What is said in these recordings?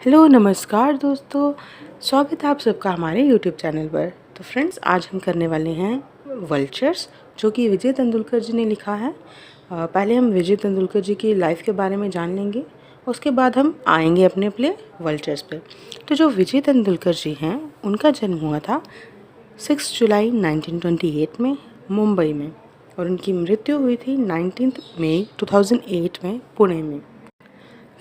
Hello नमस्कार दोस्तों, स्वागत है आप सबका हमारे यूट्यूब चैनल पर। तो फ्रेंड्स, आज हम करने वाले हैं वल्चर्स, जो कि विजय तेंदुलकर जी ने लिखा है। पहले हम विजय तेंदुलकर जी की लाइफ के बारे में जान लेंगे, उसके बाद हम आएंगे अपने प्ले वल्चर्स पे। तो जो विजय तेंदुलकर जी हैं, उनका जन्म हुआ था 6 जुलाई 1928 में मुंबई में, और उनकी मृत्यु हुई थी 19 मई 2008 में पुणे में।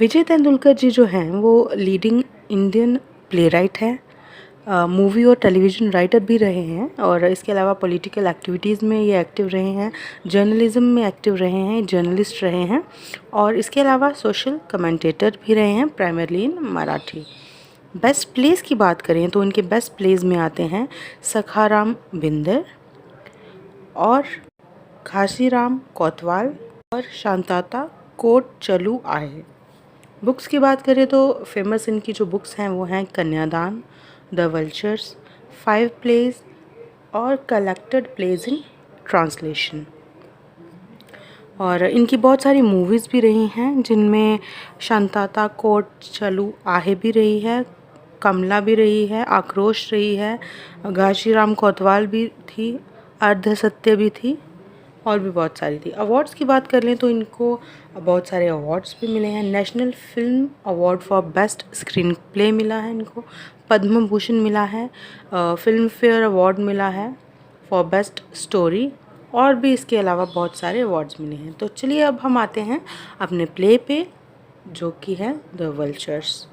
विजय तेंदुलकर जी जो हैं वो लीडिंग इंडियन प्लेराइट हैं, मूवी और टेलीविज़न राइटर भी रहे हैं, और इसके अलावा पॉलिटिकल एक्टिविटीज़ में ये एक्टिव रहे हैं, जर्नलिज्म में एक्टिव रहे हैं, जर्नलिस्ट रहे हैं, और इसके अलावा सोशल कमेंटेटर भी रहे हैं, primarily in Marathi. Best place की बात करें तो उनके बेस्ट प्लेस में आते हैं सखाराम बिंदर और घासीराम कोतवाल और शांताता कोट चलू आहे। बुक्स की बात करें तो फेमस इनकी जो बुक्स हैं वो हैं कन्यादान, द वल्चर्स, 5 प्लेज और कलेक्टेड प्लेज इन ट्रांसलेशन। और इनकी बहुत सारी मूवीज़ भी रही हैं, जिनमें शांताता कोट चलू आहे भी रही है, कमला भी रही है, आक्रोश रही है, घासीराम कोतवाल भी थी, अर्ध सत्य भी थी, और भी बहुत सारी थी। अवार्ड्स की बात कर लें तो इनको बहुत सारे अवार्ड्स भी मिले हैं। National film award for best screen play मिला है इनको, पद्म भूषण मिला है, फिल्म फेयर अवार्ड मिला है फॉर बेस्ट स्टोरी, और भी इसके अलावा बहुत सारे अवार्ड्स मिले हैं। तो चलिए अब हम आते हैं अपने प्ले पे, जो कि है द वल्चर्स।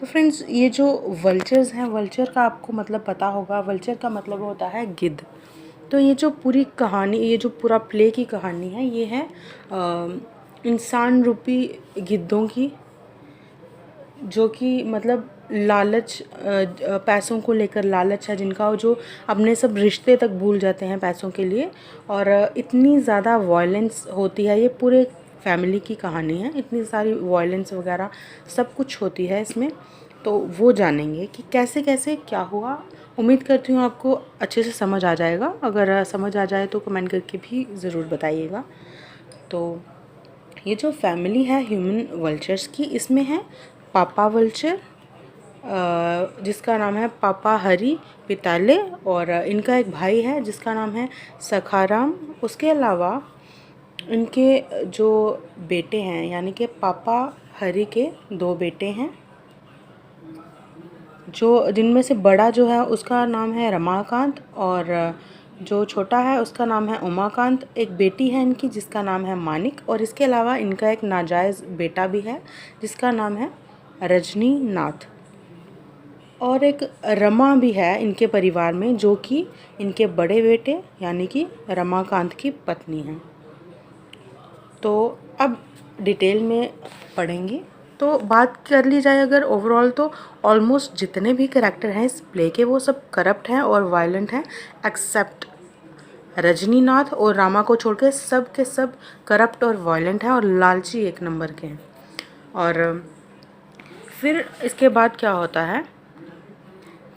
तो फ्रेंड्स, ये जो वल्चर्स हैं, वल्चर का आपको मतलब पता होगा। वल्चर का मतलब होता है गिद्ध। तो ये जो पूरी कहानी, ये जो पूरा प्ले की कहानी है, ये है इंसान रूपी गिद्धों की, जो कि मतलब लालच, पैसों को लेकर लालच है जिनका, जो अपने सब रिश्ते तक भूल जाते हैं पैसों के लिए, और इतनी ज़्यादा वायलेंस होती है। ये पूरे फैमिली की कहानी है, इतनी सारी वायलेंस वगैरह सब कुछ होती है इसमें। तो वो जानेंगे कि कैसे कैसे क्या हुआ। उम्मीद करती हूँ आपको अच्छे से समझ आ जाएगा। अगर समझ आ जाए तो कमेंट करके भी ज़रूर बताइएगा। तो ये जो फैमिली है ह्यूमन वल्चर्स की, इसमें है पापा वल्चर, जिसका नाम है पापा हरी पिताले, और इनका एक भाई है जिसका नाम है सखाराम। उसके अलावा इनके जो बेटे हैं, यानी कि पापा हरी के 2 बेटे हैं, जो जिनमें से बड़ा जो है उसका नाम है रमाकांत, और जो छोटा है उसका नाम है उमाकांत। एक बेटी है इनकी जिसका नाम है मानिक, और इसके अलावा इनका एक नाजायज़ बेटा भी है जिसका नाम है रजनी नाथ, और एक रमा भी है इनके परिवार में, जो कि इनके बड़े बेटे यानी कि रमाकांत की पत्नी हैं। तो अब डिटेल में पढ़ेंगे। तो बात कर ली जाए अगर ओवरऑल, तो ऑलमोस्ट जितने भी कैरेक्टर हैं इस प्ले के, वो सब करप्ट हैं और वायलेंट हैं, एक्सेप्ट रजनीनाथ और रामा को छोड़ के सब के सब करप्ट और वायलेंट हैं और लालची एक नंबर के हैं। और फिर इसके बाद क्या होता है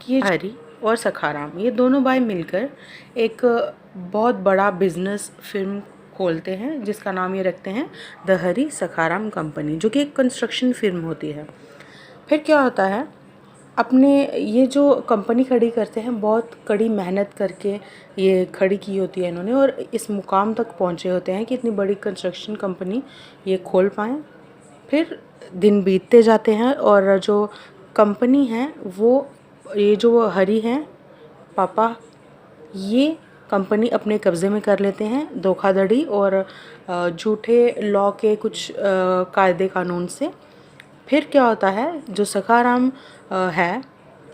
कि ये हरी और सखाराम, ये दोनों भाई मिलकर एक बहुत बड़ा बिजनेस फिल्म खोलते हैं, जिसका नाम ये रखते हैं द हरी सखाराम कंपनी, जो कि एक कंस्ट्रक्शन फिल्म होती है। फिर क्या होता है, अपने ये जो कंपनी खड़ी करते हैं, बहुत कड़ी मेहनत करके ये खड़ी की होती है इन्होंने, और इस मुकाम तक पहुँचे होते हैं कि इतनी बड़ी कंस्ट्रक्शन कंपनी ये खोल पाएँ। फिर दिन बीतते जाते हैं, और जो कंपनी है वो, ये जो हरी हैं पापा, ये कंपनी अपने कब्ज़े में कर लेते हैं धोखाधड़ी और झूठे लॉ के कुछ कायदे कानून से। फिर क्या होता है, जो सखाराम है,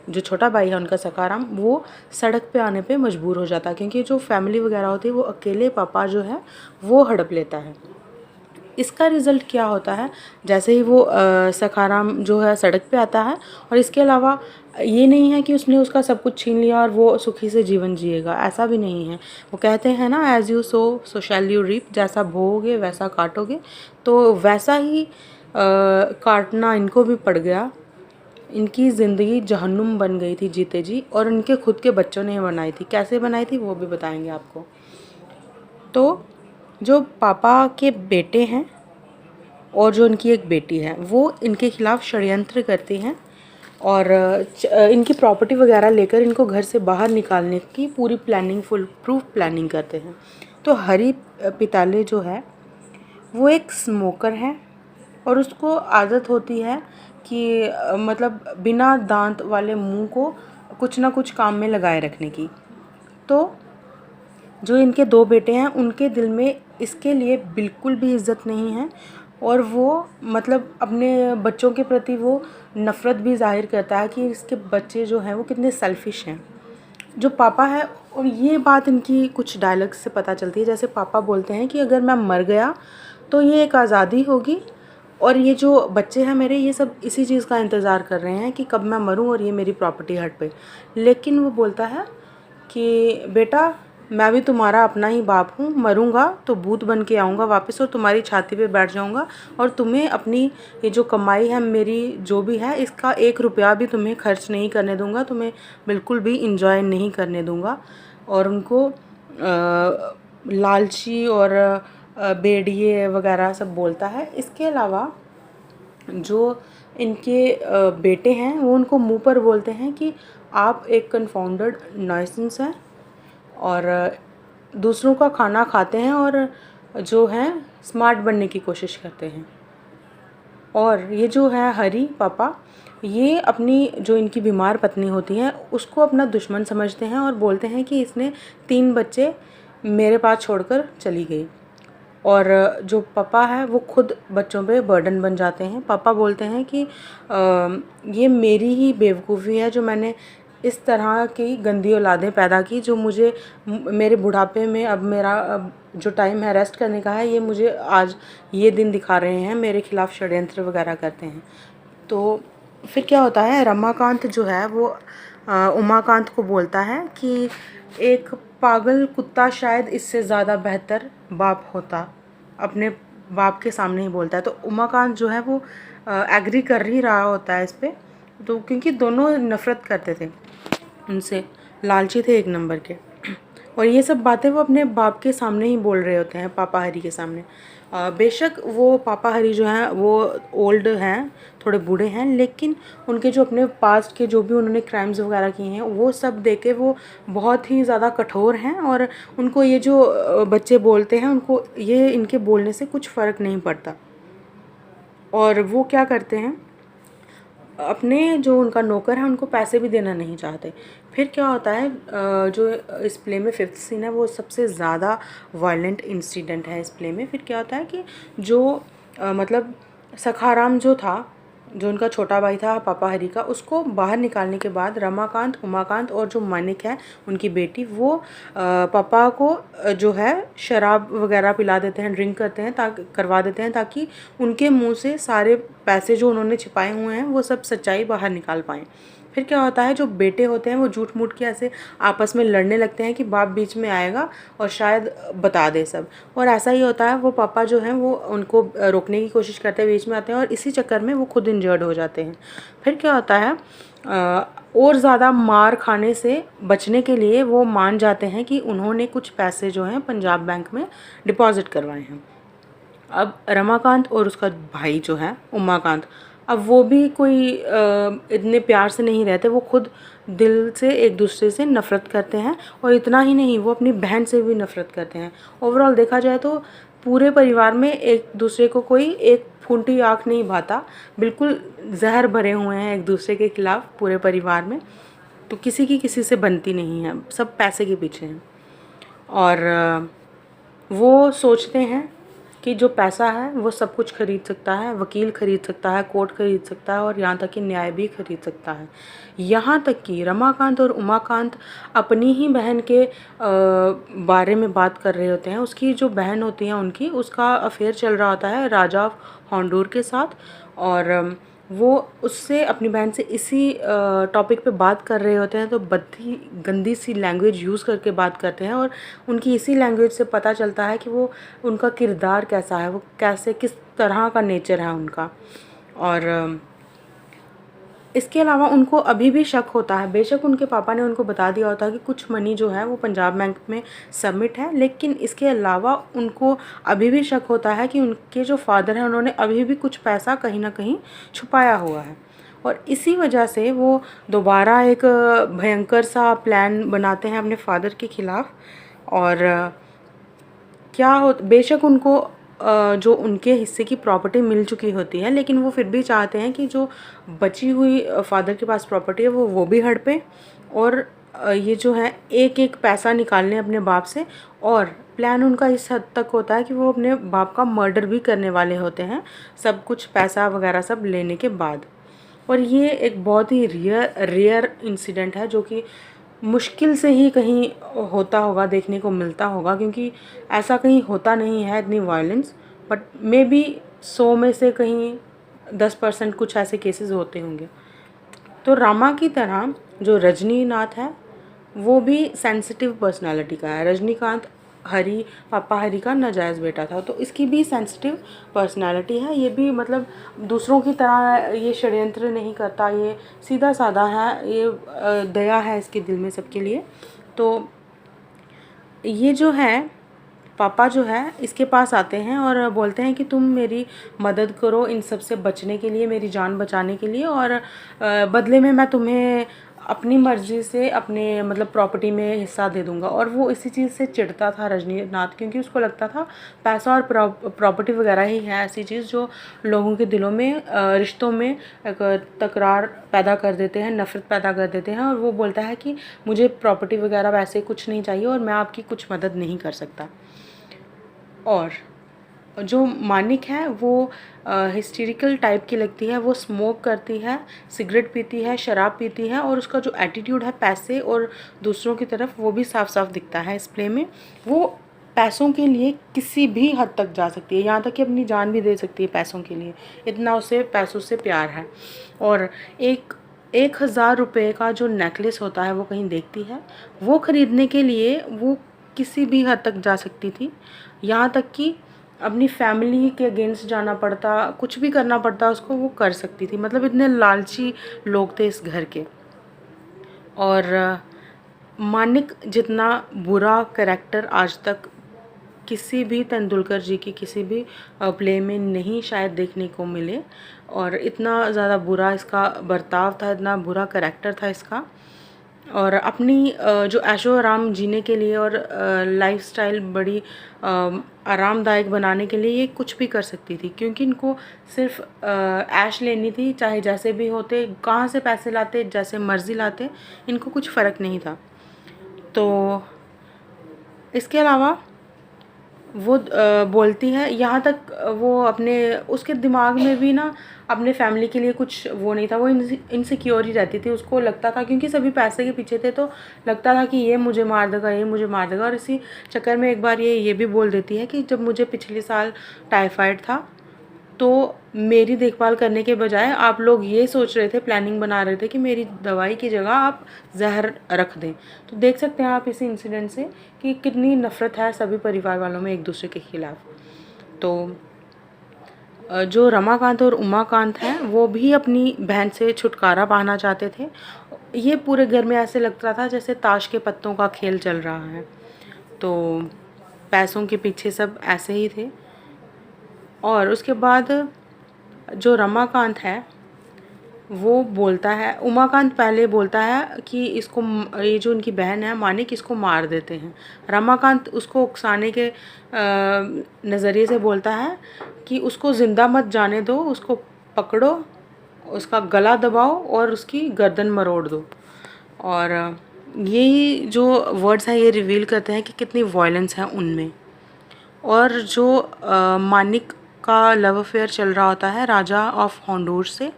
जो छोटा भाई है उनका सखाराम, वो सड़क पे आने पे मजबूर हो जाता है, क्योंकि जो फैमिली वगैरह होती है वो अकेले पापा जो है वो हड़प लेता है। इसका रिज़ल्ट क्या होता है, जैसे ही वो सखाराम जो है सड़क पे आता है, और इसके अलावा ये नहीं है कि उसने उसका सब कुछ छीन लिया और वो सुखी से जीवन जिएगा, ऐसा भी नहीं है। वो कहते हैं ना, as you sow so shall you reap, जैसा बोओगे वैसा काटोगे। तो वैसा ही काटना इनको भी पड़ गया। इनकी ज़िंदगी जहन्नुम बन गई थी जीते जी, और इनके खुद के बच्चों ने बनाई थी। कैसे बनाई थी वो भी बताएंगे आपको। तो जो पापा के बेटे हैं, और जो इनकी एक बेटी है वो इनके खिलाफ़ षड्यंत्र करती हैं और इनकी प्रॉपर्टी वगैरह लेकर इनको घर से बाहर निकालने की पूरी प्लानिंग, फुल प्रूफ प्लानिंग करते हैं। तो हरी पिताले जो है वो एक स्मोकर है और उसको आदत होती है कि मतलब बिना दांत वाले मुंह को कुछ ना कुछ काम में लगाए रखने की। तो जो इनके दो बेटे हैं उनके दिल में इसके लिए बिल्कुल भी इज़्ज़त नहीं है और वो मतलब अपने बच्चों के प्रति वो नफ़रत भी ज़ाहिर करता है कि इसके बच्चे जो हैं वो कितने सेल्फ़िश हैं। जो पापा है, और ये बात इनकी कुछ डायलॉग्स से पता चलती है। जैसे पापा बोलते हैं कि अगर मैं मर गया तो ये एक आज़ादी होगी और ये जो बच्चे हैं मेरे, ये सब इसी चीज़ का इंतज़ार कर रहे हैं कि कब मैं मरूं और ये मेरी प्रॉपर्टी हट पे। लेकिन वो बोलता है कि बेटा, मैं भी तुम्हारा अपना ही बाप हूँ, मरूंगा तो भूत बन के आऊँगा वापस और तुम्हारी छाती पे बैठ जाऊँगा और तुम्हें अपनी ये जो कमाई है मेरी जो भी है इसका 1 रुपया भी तुम्हें खर्च नहीं करने दूँगा, तुम्हें बिल्कुल भी इंजॉय नहीं करने दूँगा। और उनको लालची और भेड़िए वगैरह सब बोलता है। इसके अलावा जो इनके बेटे हैं वो उनको मुंह पर बोलते हैं कि आप एक कन्फाउंडेड नॉइसेंस हैं और दूसरों का खाना खाते हैं और जो है स्मार्ट बनने की कोशिश करते हैं। और ये जो है हरी पापा, ये अपनी जो इनकी बीमार पत्नी होती है उसको अपना दुश्मन समझते हैं और बोलते हैं कि इसने 3 बच्चे मेरे पास छोड़कर चली गई। और जो पापा है वो खुद बच्चों पे बर्डन बन जाते हैं। पापा बोलते हैं कि ये मेरी ही बेवकूफ़ी है जो मैंने इस तरह की गंदी औलादें पैदा की, जो मुझे मेरे बुढ़ापे में अब जो टाइम है रेस्ट करने का है, ये मुझे आज ये दिन दिखा रहे हैं, मेरे खिलाफ़ षड्यंत्र वगैरह करते हैं। तो फिर क्या होता है, रमाकांत जो है वो उमाकांत को बोलता है कि एक पागल कुत्ता शायद इससे ज़्यादा बेहतर बाप होता। अपने बाप के सामने ही बोलता है। तो उमाकांत जो है वो एग्री कर ही रहा होता है इस पर, तो क्योंकि दोनों नफ़रत करते थे उनसे, लालची थे एक नंबर के। और ये सब बातें वो अपने बाप के सामने ही बोल रहे होते हैं, पापा हरी के सामने। बेशक वो पापा हरी जो हैं वो ओल्ड हैं, थोड़े बूढ़े हैं, लेकिन उनके जो अपने पास्ट के जो भी उन्होंने क्राइम्स वगैरह किए हैं वो सब देख के वो बहुत ही ज़्यादा कठोर हैं। और उनको ये जो बच्चे बोलते हैं उनको ये इनके बोलने से कुछ फ़र्क नहीं पड़ता। और वो क्या करते हैं, अपने जो उनका नौकर है उनको पैसे भी देना नहीं चाहते। फिर क्या होता है, जो इस प्ले में 5th सीन है वो सबसे ज़्यादा वायलेंट इंसिडेंट है इस प्ले में। फिर क्या होता है कि जो मतलब सखाराम जो था, जो उनका छोटा भाई था पापा हरी का, उसको बाहर निकालने के बाद रमाकांत, उमाकांत और जो मानिक है उनकी बेटी, वो पापा को जो है शराब वगैरह पिला देते हैं, ड्रिंक करवा देते हैं ताकि उनके मुंह से सारे पैसे जो उन्होंने छिपाए हुए हैं वो सब सच्चाई बाहर निकाल पाएँ। फिर क्या होता है, जो बेटे होते हैं वो झूठ मूठ के ऐसे आपस में लड़ने लगते हैं कि बाप बीच में आएगा और शायद बता दे सब। और ऐसा ही होता है, वो पापा जो हैं वो उनको रोकने की कोशिश करते हैं, बीच में आते हैं और इसी चक्कर में वो खुद इंजर्ड हो जाते हैं। फिर क्या होता है, और ज़्यादा मार खाने से बचने के लिए वो मान जाते हैं कि उन्होंने कुछ पैसे जो हैं पंजाब बैंक में डिपॉज़िट करवाए हैं। अब रमाकांत और उसका भाई जो है उमाकांत, अब वो भी कोई इतने प्यार से नहीं रहते, वो खुद दिल से एक दूसरे से नफ़रत करते हैं। और इतना ही नहीं, वो अपनी बहन से भी नफ़रत करते हैं। ओवरऑल देखा जाए तो पूरे परिवार में एक दूसरे को कोई एक फूंटी आँख नहीं भाता, बिल्कुल जहर भरे हुए हैं एक दूसरे के खिलाफ़ पूरे परिवार में। तो किसी की किसी से बनती नहीं है, सब पैसे के पीछे हैं। और वो सोचते हैं कि जो पैसा है वो सब कुछ खरीद सकता है, वकील खरीद सकता है, कोर्ट खरीद सकता है और यहाँ तक कि न्याय भी खरीद सकता है। यहाँ तक कि रमाकांत और उमाकांत अपनी ही बहन के बारे में बात कर रहे होते हैं। उसकी जो बहन होती है उनकी, उसका अफेयर चल रहा होता है राजा हॉन्डूर के साथ, और वो उससे अपनी बहन से इसी टॉपिक पे बात कर रहे होते हैं। तो बद्दी गंदी सी लैंग्वेज यूज़ करके बात करते हैं और उनकी इसी लैंग्वेज से पता चलता है कि वो उनका किरदार कैसा है, वो कैसे किस तरह का नेचर है उनका। और इसके अलावा उनको अभी भी शक होता है, बेशक उनके पापा ने उनको बता दिया होता है कि कुछ मनी जो है वो पंजाब बैंक में सबमिट है, लेकिन इसके अलावा उनको अभी भी शक होता है कि उनके जो फादर हैं उन्होंने अभी भी कुछ पैसा कहीं ना कहीं छुपाया हुआ है। और इसी वजह से वो दोबारा एक भयंकर सा प्लान बनाते हैं अपने फादर के ख़िलाफ़। और क्या हो, बेशक उनको जो उनके हिस्से की प्रॉपर्टी मिल चुकी होती है, लेकिन वो फिर भी चाहते हैं कि जो बची हुई फादर के पास प्रॉपर्टी है वो भी हड़पे, और ये जो है एक एक पैसा निकालने अपने बाप से। और प्लान उनका इस हद तक होता है कि वो अपने बाप का मर्डर भी करने वाले होते हैं, सब कुछ पैसा वगैरह सब लेने के बाद। और ये एक बहुत ही रेयर इंसिडेंट है जो कि मुश्किल से ही कहीं होता होगा, देखने को मिलता होगा, क्योंकि ऐसा कहीं होता नहीं है इतनी वायलेंस। बट मे बी 100 में से कहीं 10% कुछ ऐसे केसेस होते होंगे। तो रामा की तरह जो रजनीनाथ है वो भी सेंसिटिव पर्सनालिटी का है। रजनीकांत पापा हरी का नाजायज़ बेटा था, तो इसकी भी सेंसिटिव पर्सनालिटी है। ये भी मतलब दूसरों की तरह ये षड्यंत्र नहीं करता, ये सीधा साधा है, ये दया है इसके दिल में सबके लिए। तो ये जो है पापा जो है इसके पास आते हैं और बोलते हैं कि तुम मेरी मदद करो इन सब से बचने के लिए, मेरी जान बचाने के लिए, और बदले में मैं तुम्हें अपनी मर्ज़ी से अपने मतलब प्रॉपर्टी में हिस्सा दे दूंगा। और वो इसी चीज़ से चिढ़ता था रजनीनाथ, क्योंकि उसको लगता था पैसा और प्रॉपर्टी वगैरह ही है ऐसी चीज़ जो लोगों के दिलों में रिश्तों में एक तकरार पैदा कर देते हैं, नफ़रत पैदा कर देते हैं। और वो बोलता है कि मुझे प्रॉपर्टी वगैरह वैसे कुछ नहीं चाहिए और मैं आपकी कुछ मदद नहीं कर सकता। और जो मानिक है वो हिस्टेरिकल टाइप की लगती है, वो स्मोक करती है, सिगरेट पीती है, शराब पीती है, और उसका जो एटीट्यूड है पैसे और दूसरों की तरफ वो भी साफ साफ दिखता है इस प्ले में। वो पैसों के लिए किसी भी हद तक जा सकती है, यहाँ तक कि अपनी जान भी दे सकती है पैसों के लिए, इतना उसे पैसों से प्यार है। और 1,000 रुपये का जो नेकलेस होता है वो कहीं देखती है, वो ख़रीदने के लिए वो किसी भी हद तक जा सकती थी, यहाँ तक कि अपनी फैमिली के अगेंस्ट जाना पड़ता, कुछ भी करना पड़ता उसको, वो कर सकती थी। मतलब इतने लालची लोग थे इस घर के। और मानिक जितना बुरा कैरेक्टर आज तक किसी भी तेंदुलकर जी की किसी भी प्ले में नहीं शायद देखने को मिले, और इतना ज़्यादा बुरा इसका बर्ताव था, इतना बुरा कैरेक्टर था इसका। और अपनी जो ऐशो आराम जीने के लिए और लाइफस्टाइल बड़ी आरामदायक बनाने के लिए ये कुछ भी कर सकती थी, क्योंकि इनको सिर्फ ऐश लेनी थी, चाहे जैसे भी होते, कहाँ से पैसे लाते, जैसे मर्ज़ी लाते, इनको कुछ फ़र्क नहीं था। तो इसके अलावा वो बोलती है, यहाँ तक वो अपने उसके दिमाग में भी ना अपने फैमिली के लिए कुछ वो नहीं था, वो इनसिक्योर ही रहती थी। उसको लगता था, क्योंकि सभी पैसे के पीछे थे, तो लगता था कि ये मुझे मार देगा, ये मुझे मार देगा। और इसी चक्कर में एक बार ये भी बोल देती है कि जब मुझे पिछले साल टाइफाइड था तो मेरी देखभाल करने के बजाय आप लोग ये सोच रहे थे, प्लानिंग बना रहे थे कि मेरी दवाई की जगह आप जहर रख दें। तो देख सकते हैं आप इसी इंसिडेंट से कि कितनी नफ़रत है सभी परिवार वालों में एक दूसरे के ख़िलाफ़। तो जो रमाकांत और उमाकांत हैं वो भी अपनी बहन से छुटकारा पाना चाहते थे। ये पूरे घर में ऐसे लगता था जैसे ताश के पत्तों का खेल चल रहा है। तो पैसों के पीछे सब ऐसे ही थे। और उसके बाद जो रमाकांत है वो बोलता है, उमाकांत पहले बोलता है कि इसको, ये जो उनकी बहन है मानिक, इसको मार देते हैं। रमाकांत उसको उकसाने के नज़रिए से बोलता है कि उसको ज़िंदा मत जाने दो, उसको पकड़ो, उसका गला दबाओ और उसकी गर्दन मरोड़ दो। और यही जो वर्ड्स हैं ये रिवील करते हैं कि कितनी वायलेंस है उनमें। और जो मानिक का लव अफेयर चल रहा होता है राजा ऑफ होंडूर से,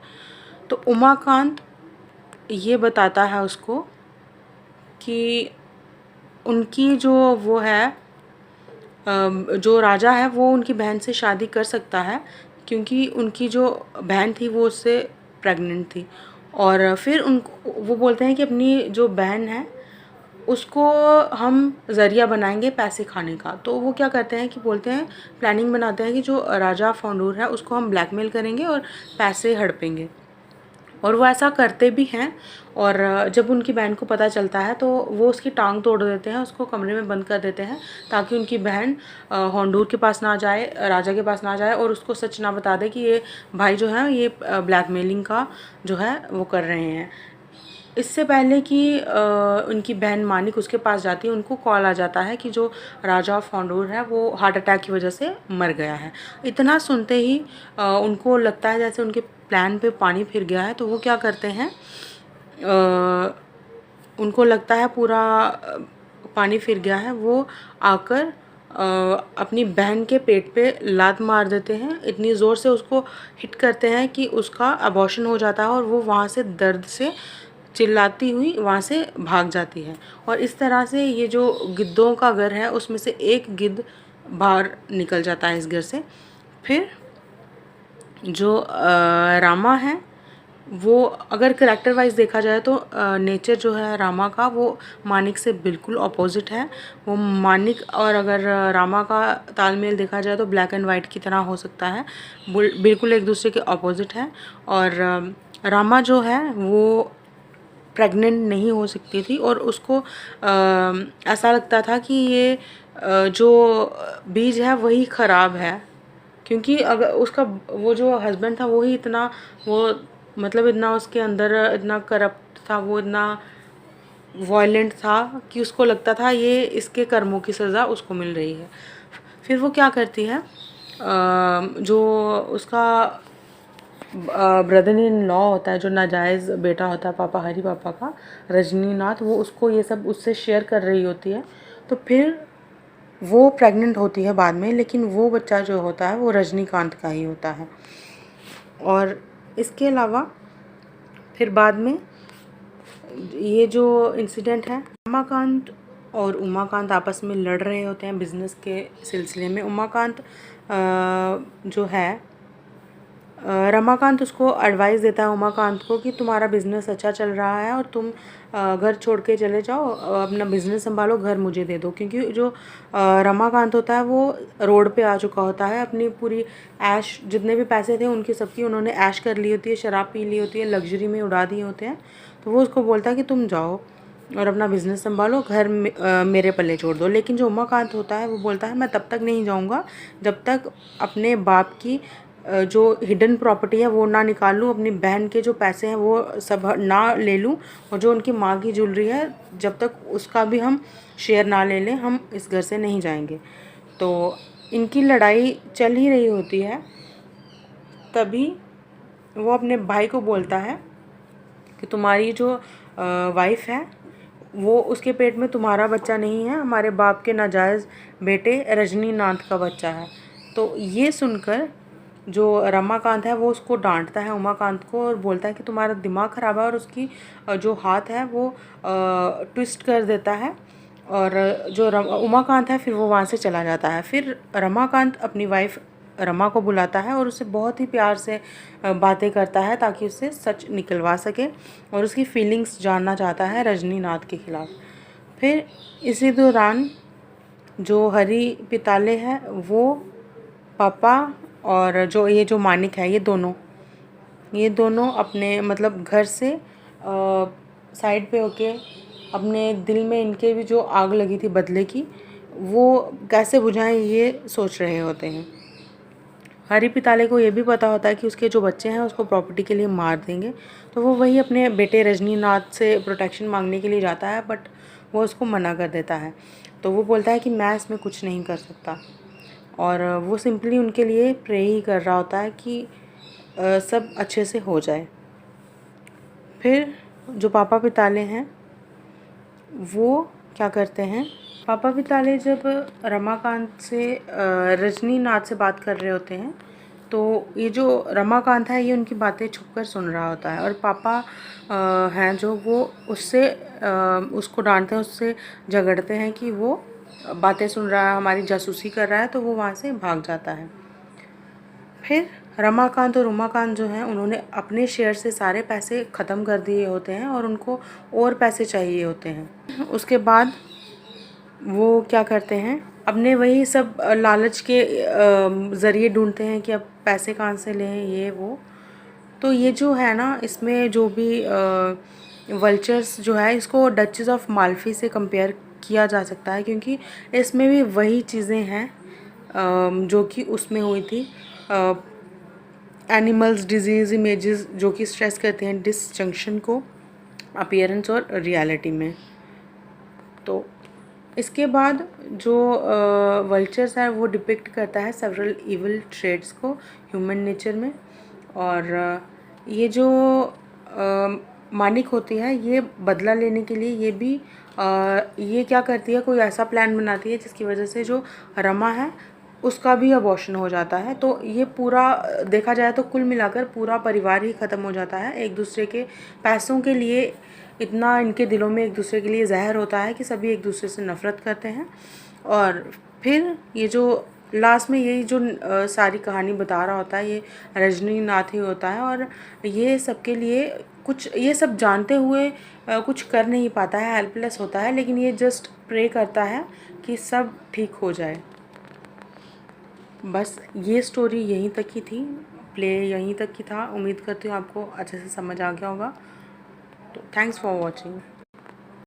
तो उमाकांत ये बताता है उसको कि उनकी जो वो है, जो राजा है वो उनकी बहन से शादी कर सकता है, क्योंकि उनकी जो बहन थी वो उससे प्रेग्नेंट थी। और फिर वो बोलते हैं कि अपनी जो बहन है उसको हम ज़रिया बनाएंगे पैसे खाने का। तो वो क्या करते हैं कि बोलते हैं, प्लानिंग बनाते हैं कि जो राजा फॉन्डूर है उसको हम ब्लैकमेल करेंगे और पैसे हड़पेंगे। और वो ऐसा करते भी हैं। और जब उनकी बहन को पता चलता है तो वो उसकी टांग तोड़ देते हैं, उसको कमरे में बंद कर देते हैं ताकि उनकी बहन होंडूर के पास ना जाए, राजा के पास ना जाए और उसको सच ना बता दे कि ये भाई जो है ये ब्लैकमेलिंग का जो है वो कर रहे हैं। इससे पहले कि उनकी बहन मानिक उसके पास जाती है, उनको कॉल आ जाता है कि जो राजा ऑफ होंडूर है वो हार्ट अटैक की वजह से मर गया है। इतना सुनते ही उनको लगता है जैसे उनके प्लान पे पानी फिर गया है। तो वो क्या करते हैं, उनको लगता है पूरा पानी फिर गया है। वो आकर अपनी बहन के पेट पे लात मार देते हैं, इतनी ज़ोर से उसको हिट करते हैं कि उसका अबॉर्शन हो जाता है और वो वहाँ से दर्द से चिल्लाती हुई वहाँ से भाग जाती है। और इस तरह से ये जो गिद्धों का घर है उसमें से एक गिद्ध बाहर निकल जाता है इस घर से। फिर जो रामा है वो अगर करैक्टर वाइज देखा जाए तो नेचर जो है रामा का वो मानिक से बिल्कुल अपोजिट है। वो मानिक और अगर रामा का तालमेल देखा जाए तो ब्लैक एंड वाइट की तरह हो सकता है, बिल्कुल एक दूसरे के अपोजिट है। और रामा जो है वो प्रेग्नेंट नहीं हो सकती थी और उसको ऐसा लगता था कि ये जो बीज है वही ख़राब है, क्योंकि अगर उसका वो जो हस्बैंड था वही इतना वो मतलब इतना उसके अंदर इतना करप्ट था, वो इतना वायलेंट था कि उसको लगता था ये इसके कर्मों की सज़ा उसको मिल रही है। फिर वो क्या करती है, जो उसका ब्रदर इन लॉ होता है, जो नाजायज़ बेटा होता है पापा हरी पापा का, रजनीनाथ, वो उसको ये सब उससे शेयर कर रही होती है। तो फिर वो प्रेग्नेंट होती है बाद में, लेकिन वो बच्चा जो होता है वो रजनीकांत का ही होता है। और इसके अलावा फिर बाद में ये जो इंसिडेंट है, रमाकांत और उमाकांत आपस में लड़ रहे होते हैं बिज़नेस के सिलसिले में। उमाकांत जो है रमाकांत उसको एडवाइस देता है उमाकांत को कि तुम्हारा बिज़नेस अच्छा चल रहा है और तुम घर छोड़ के चले जाओ, अपना बिज़नेस संभालो, घर मुझे दे दो। क्योंकि जो रमाकांत होता है वो रोड पे आ चुका होता है, अपनी पूरी ऐश, जितने भी पैसे थे उनकी सबकी उन्होंने ऐश कर ली होती है, शराब पी ली होती है, लग्जरी में उड़ा दिए होते हैं। तो वो उसको बोलता है कि तुम जाओ और अपना बिज़नेस संभालो, घर मेरे पल्ले छोड़ दो। लेकिन जो उमाकांत होता है वो बोलता है मैं तब तक नहीं जाऊँगा जब तक अपने बाप की जो हिडन प्रॉपर्टी है वो ना निकाल लूँ, अपनी बहन के जो पैसे हैं वो सब ना ले लूँ, और जो उनकी माँ की ज्वेलरी है जब तक उसका भी हम शेयर ना ले लें हम इस घर से नहीं जाएंगे। तो इनकी लड़ाई चल ही रही होती है, तभी वो अपने भाई को बोलता है कि तुम्हारी जो वाइफ है वो उसके पेट में तुम्हारा बच्चा नहीं है, हमारे बाप के नाजायज़ बेटे रजनीनाथ का बच्चा है। तो ये सुनकर जो रमाकांत है वो उसको डांटता है उमाकांत को और बोलता है कि तुम्हारा दिमाग ख़राब है, और उसकी जो हाथ है वो ट्विस्ट कर देता है। और जो उमाकांत है फिर वो वहाँ से चला जाता है। फिर रमाकांत अपनी वाइफ रमा को बुलाता है और उससे बहुत ही प्यार से बातें करता है ताकि उससे सच निकलवा सके और उसकी फीलिंग्स जानना चाहता है रजनीनाथ के ख़िलाफ़। फिर इसी दौरान जो हरी पिताले है वो पापा और जो ये जो मानिक है ये दोनों अपने मतलब घर से साइड पे होके अपने दिल में इनके भी जो आग लगी थी बदले की वो कैसे बुझाएं ये सोच रहे होते हैं। हरी पिताले को ये भी पता होता है कि उसके जो बच्चे हैं उसको प्रॉपर्टी के लिए मार देंगे, तो वो वही अपने बेटे रजनीनाथ से प्रोटेक्शन मांगने के लिए जाता है, बट वो उसको मना कर देता है। तो वो बोलता है कि मैं इसमें कुछ नहीं कर सकता, और वो सिंपली उनके लिए प्रे ही कर रहा होता है कि सब अच्छे से हो जाए। फिर जो पापा पिताले हैं वो क्या करते हैं, पापा पिताले जब रमाकांत से रजनीनाथ से बात कर रहे होते हैं तो ये जो रमाकांत है ये उनकी बातें छुपकर सुन रहा होता है, और पापा हैं जो वो उससे उसको डांटते हैं, उससे झगड़ते हैं कि वो बातें सुन रहा है, हमारी जासूसी कर रहा है, तो वो वहाँ से भाग जाता है। फिर रमाकांत और उमाकांत जो हैं उन्होंने अपने शेयर से सारे पैसे ख़त्म कर दिए होते हैं और उनको और पैसे चाहिए होते हैं। उसके बाद वो क्या करते हैं, अपने वही सब लालच के ज़रिए ढूंढते हैं कि अब पैसे कहाँ से लें ये वो। तो ये जो है ना, इसमें जो भी वल्चर्स जो है, इसको डचेस ऑफ माल्फी से कंपेयर किया जा सकता है, क्योंकि इसमें भी वही चीज़ें हैं जो कि उसमें हुई थी। एनिमल्स डिजीज़ इमेजेस जो कि स्ट्रेस करते हैं डिसजंक्शन को अपीयरेंस और रियलिटी में। तो इसके बाद जो वल्चर्स है वो डिपिक्ट करता है सेवरल इविल ट्रेड्स को ह्यूमन नेचर में। और ये जो मानिक होती है, ये बदला लेने के लिए ये क्या करती है, कोई ऐसा प्लान बनाती है जिसकी वजह से जो रमा है उसका भी अबॉर्शन हो जाता है। तो ये पूरा देखा जाए तो कुल मिलाकर पूरा परिवार ही ख़त्म हो जाता है। एक दूसरे के पैसों के लिए इतना इनके दिलों में एक दूसरे के लिए जहर होता है कि सभी एक दूसरे से नफ़रत करते हैं। और फिर ये जो लास्ट में यही जो सारी कहानी बता रहा होता है, ये रजनीनाथ ही होता है। और ये सबके लिए कुछ, ये सब जानते हुए कुछ कर नहीं पाता है, हेल्पलेस होता है, लेकिन ये जस्ट प्रे करता है कि सब ठीक हो जाए। बस ये स्टोरी यहीं तक ही थी, प्ले यहीं तक ही था। उम्मीद करती हूँ आपको अच्छे से समझ आ गया होगा। तो थैंक्स फॉर वॉचिंग।